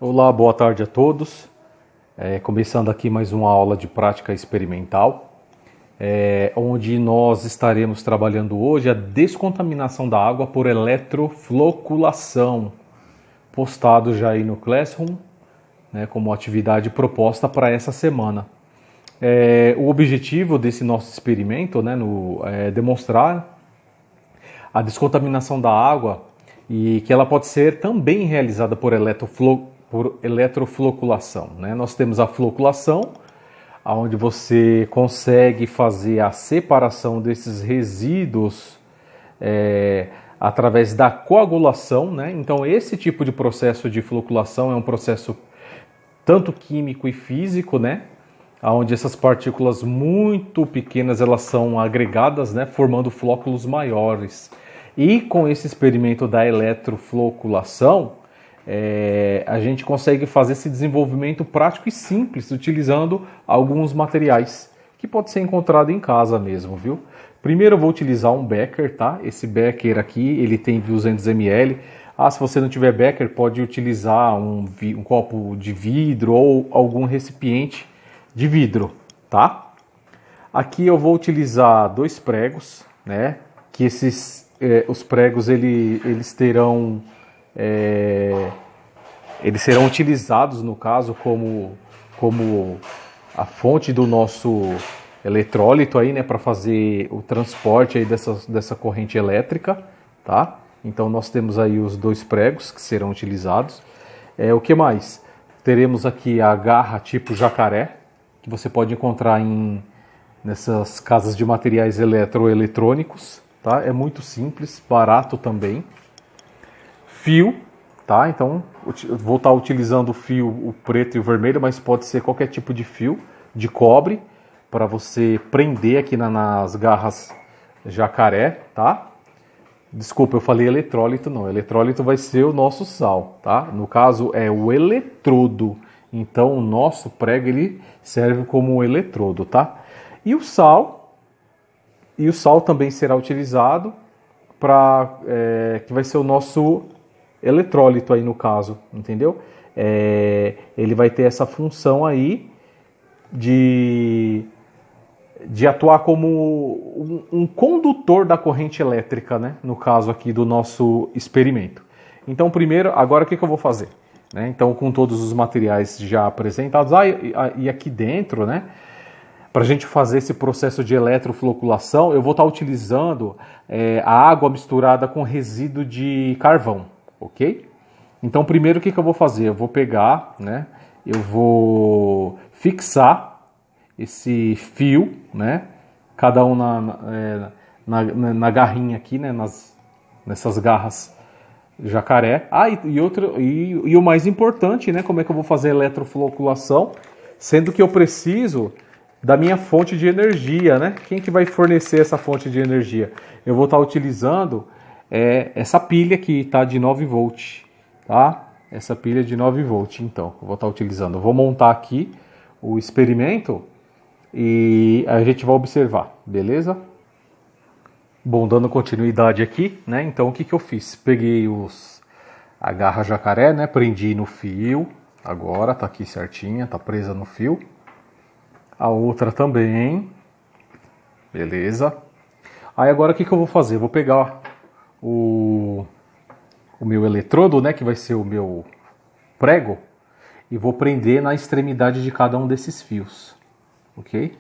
Olá, boa tarde a todos. Começando aqui mais uma aula de prática experimental, onde nós estaremos trabalhando hoje a descontaminação da água por eletrofloculação, postado já aí no Classroom, né, como atividade proposta para essa semana. O objetivo desse nosso experimento, né, é demonstrar a descontaminação da água e que ela pode ser também realizada por eletrofloculação, né? Nós temos a floculação, onde você consegue fazer a separação desses resíduos através da coagulação, né? Então esse tipo de processo de floculação é um processo tanto químico e físico, né? Onde essas partículas muito pequenas elas são agregadas, né? Formando flóculos maiores. E com esse experimento da eletrofloculação, a gente consegue fazer esse desenvolvimento prático e simples, utilizando alguns materiais que pode ser encontrado em casa mesmo, viu? Primeiro eu vou utilizar um becker, tá? Esse becker aqui, ele tem 200 ml. Se você não tiver becker, pode utilizar um copo de vidro ou algum recipiente de vidro, tá? Aqui eu vou utilizar 2 pregos, né? Que os pregos eles serão utilizados no caso como a fonte do nosso eletrólito aí, né, para fazer o transporte aí dessa corrente elétrica, tá? Então nós temos aí os 2 pregos que serão utilizados. O que mais? Teremos aqui a garra tipo jacaré, que você pode encontrar nessas casas de materiais eletroeletrônicos. Tá? É muito simples, barato também. Fio, tá? Então eu vou estar utilizando o fio, o preto e o vermelho, mas pode ser qualquer tipo de fio de cobre para você prender aqui nas garras jacaré, tá? Desculpa, eu falei eletrólito, não. Eletrólito vai ser o nosso sal, tá? No caso é o eletrodo. Então o nosso prego ele serve como um eletrodo, tá? E o sal também será utilizado que vai ser o nosso eletrólito aí no caso, entendeu? Ele vai ter essa função aí de atuar como um condutor da corrente elétrica, né? No caso aqui do nosso experimento. Então agora o que eu vou fazer? Né? Então com todos os materiais já apresentados, e aqui dentro, né? Para a gente fazer esse processo de eletrofloculação, eu vou estar utilizando a água misturada com resíduo de carvão, ok? Então, primeiro o que eu vou fazer? Eu vou pegar, né? Eu vou fixar esse fio, né? Cada um na garrinha aqui, né? Nessas garras jacaré. E o mais importante, né? Como é que eu vou fazer a eletrofloculação? Sendo que eu preciso da minha fonte de energia, né? Quem que vai fornecer essa fonte de energia? Eu vou estar utilizando essa pilha que está de 9 volts, tá? Essa pilha de 9 volts, então, eu vou estar utilizando. Eu vou montar aqui o experimento e a gente vai observar, beleza? Bom, dando continuidade aqui, né? Então, o que eu fiz? Peguei a garra jacaré, né? Prendi no fio, agora tá aqui certinha, tá presa no fio. A outra também, beleza. Aí agora o que eu vou fazer? Eu vou pegar o meu eletrodo, né, que vai ser o meu prego, e vou prender na extremidade de cada um desses fios, ok?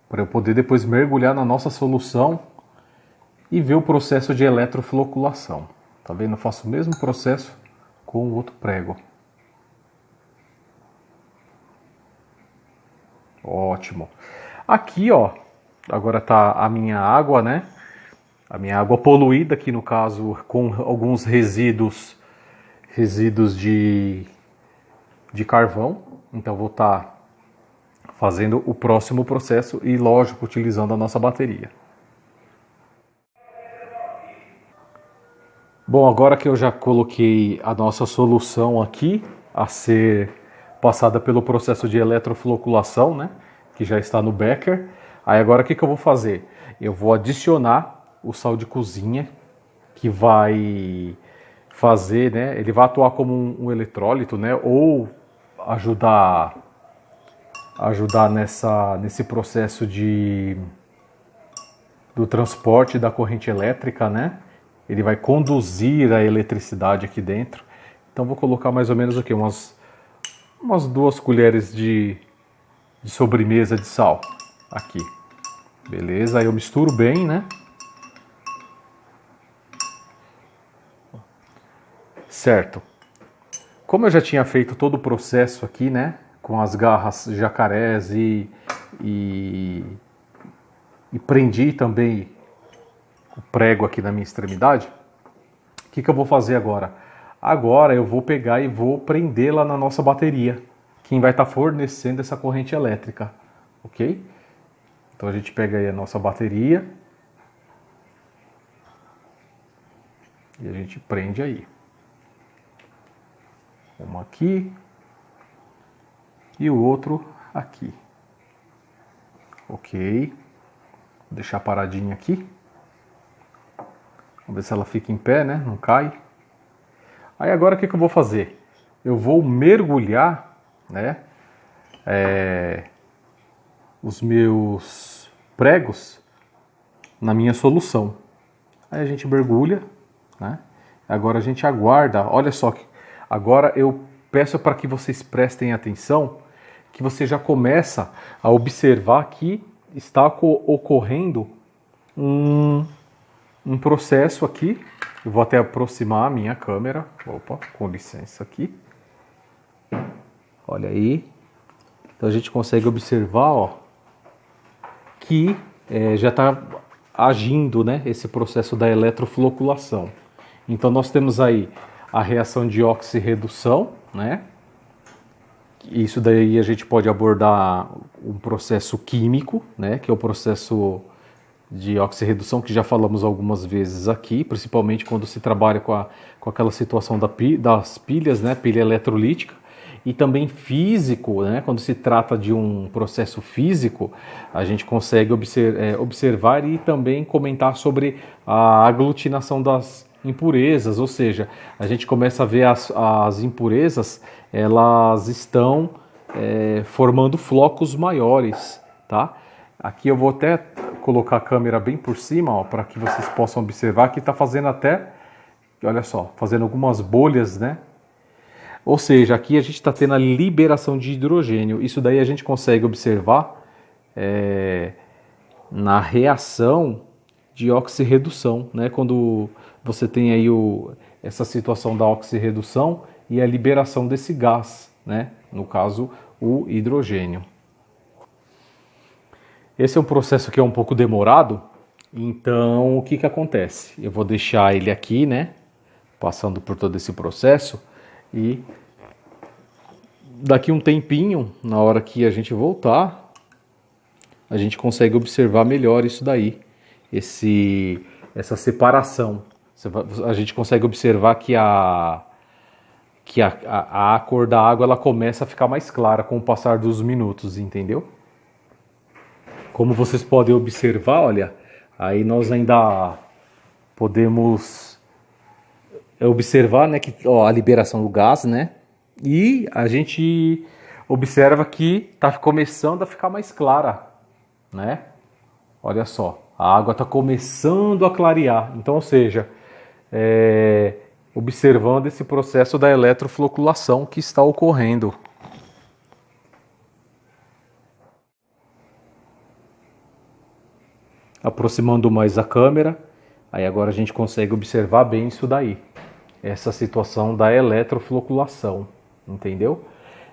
Para eu poder depois mergulhar na nossa solução e ver o processo de eletrofloculação. Tá vendo? Eu faço o mesmo processo com o outro prego. Ótimo. Aqui, ó, agora tá a minha água, né? A minha água poluída, aqui no caso, com alguns resíduos de carvão. Então vou estar fazendo o próximo processo e, lógico, utilizando a nossa bateria. Bom, agora que eu já coloquei a nossa solução aqui a ser passada pelo processo de eletrofloculação, né, que já está no becker. Aí agora o que eu vou fazer? Eu vou adicionar o sal de cozinha, que vai fazer, né? Ele vai atuar como um eletrólito, né? Ou ajudar nesse processo do transporte da corrente elétrica, né? Ele vai conduzir a eletricidade aqui dentro. Então vou colocar mais ou menos aqui umas 2 colheres de sobremesa de sal aqui. Beleza? Aí eu misturo bem, né? Certo. Como eu já tinha feito todo o processo aqui, né? Com as garras jacarés e prendi também o prego aqui na minha extremidade, o que eu vou fazer agora? Agora eu vou pegar e vou prendê-la na nossa bateria, quem vai estar fornecendo essa corrente elétrica, ok? Então a gente pega aí a nossa bateria e a gente prende aí. Uma aqui e o outro aqui. Ok. Vou deixar paradinha aqui. Vamos ver se ela fica em pé, né? Não cai. Aí agora o que eu vou fazer? Eu vou mergulhar, né? Os meus pregos na minha solução. Aí a gente mergulha, né? Agora a gente aguarda. Olha só, agora eu peço para que vocês prestem atenção, que você já começa a observar que está ocorrendo um processo aqui. Eu vou até aproximar a minha câmera. Opa, com licença aqui. Olha aí. Então a gente consegue observar, ó, que já está agindo, né, esse processo da eletrofloculação. Então nós temos aí a reação de oxirredução, né? Isso daí a gente pode abordar um processo químico, né, que é o processo de oxirredução, que já falamos algumas vezes aqui, principalmente quando se trabalha com aquela situação das pilhas, né, pilha eletrolítica, e também físico, né, quando se trata de um processo físico, a gente consegue observar e também comentar sobre a aglutinação das impurezas, ou seja, a gente começa a ver as impurezas, elas estão formando flocos maiores, tá? Aqui eu vou até colocar a câmera bem por cima, para que vocês possam observar que está fazendo até, olha só, fazendo algumas bolhas, né? Ou seja, aqui a gente está tendo a liberação de hidrogênio. Isso daí a gente consegue observar na reação de oxirredução, né? Quando você tem aí essa situação da oxirredução e a liberação desse gás, né? No caso, o hidrogênio. Esse é um processo que é um pouco demorado, então o que acontece? Eu vou deixar ele aqui, né? Passando por todo esse processo, e daqui um tempinho, na hora que a gente voltar, a gente consegue observar melhor isso daí, essa separação. A gente consegue observar que a cor da água ela começa a ficar mais clara com o passar dos minutos, entendeu? Como vocês podem observar, olha, aí nós ainda podemos observar, né, que a liberação do gás, né? E a gente observa que está começando a ficar mais clara, né? Olha só, a água está começando a clarear. Então, ou seja, observando esse processo da eletrofloculação que está ocorrendo. Aproximando mais a câmera, aí agora a gente consegue observar bem isso daí. Essa situação da eletrofloculação, entendeu?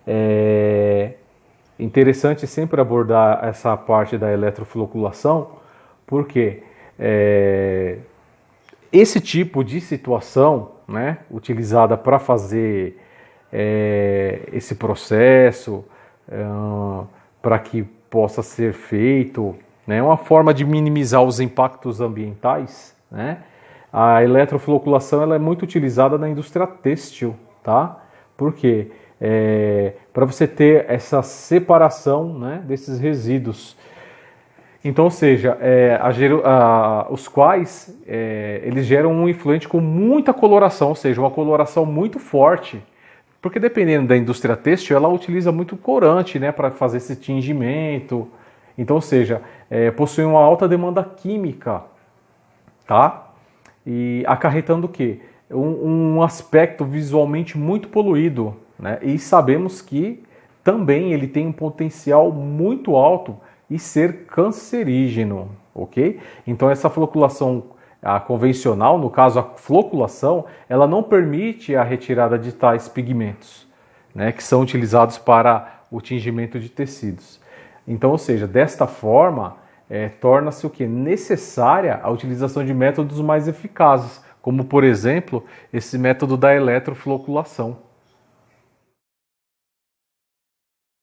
É interessante sempre abordar essa parte da eletrofloculação, porque esse tipo de situação, né, utilizada para fazer esse processo, para que possa ser feito, né, uma forma de minimizar os impactos ambientais, né? A eletrofloculação ela é muito utilizada na indústria têxtil, tá? Por quê? Para você ter essa separação, né, desses resíduos. Então, ou seja, os quais eles geram um efluente com muita coloração, ou seja, uma coloração muito forte, porque dependendo da indústria têxtil, ela utiliza muito corante, né, para fazer esse tingimento. Então, ou seja, possui uma alta demanda química, tá? E acarretando o quê? Um aspecto visualmente muito poluído, né? E sabemos que também ele tem um potencial muito alto e ser cancerígeno, ok? Então essa floculação convencional, no caso a floculação, ela não permite a retirada de tais pigmentos, né, que são utilizados para o tingimento de tecidos. Então, ou seja, desta forma, torna-se o que? Necessária a utilização de métodos mais eficazes, como por exemplo esse método da eletrofloculação.